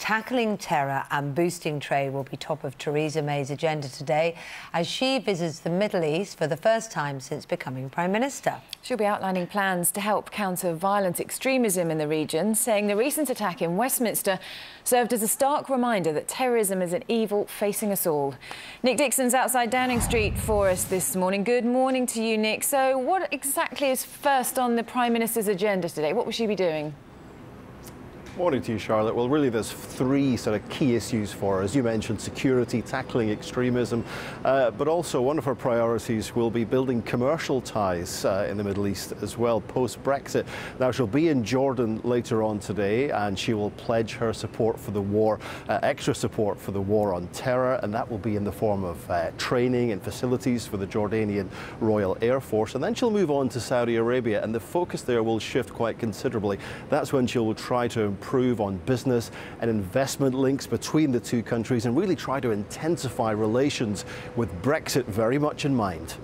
Tackling terror and boosting trade will be top of Theresa May's agenda today as she visits the Middle East for the first time since becoming Prime Minister. She'll be outlining plans to help counter violent extremism in the region, saying the recent attack in Westminster served as a stark reminder that terrorism is an evil facing us all. Nick Dixon's outside Downing Street for us this morning. Good morning to you, Nick. So what exactly is first on the Prime Minister's agenda today? What will she be doing? Morning to you, Charlotte. Well, really, there's three sort of key issues for her. As you mentioned, security, tackling extremism, but also one of her priorities will be building commercial ties in the Middle East as well, post-Brexit. Now, she'll be in Jordan later on today, and she will pledge her support for the war, extra support for the war on terror, and that will be in the form of training and facilities for the Jordanian Royal Air Force. And then she'll move on to Saudi Arabia, and the focus there will shift quite considerably. That's when she'll try to improve on business and investment links between the two countries and really try to intensify relations with Brexit very much in mind.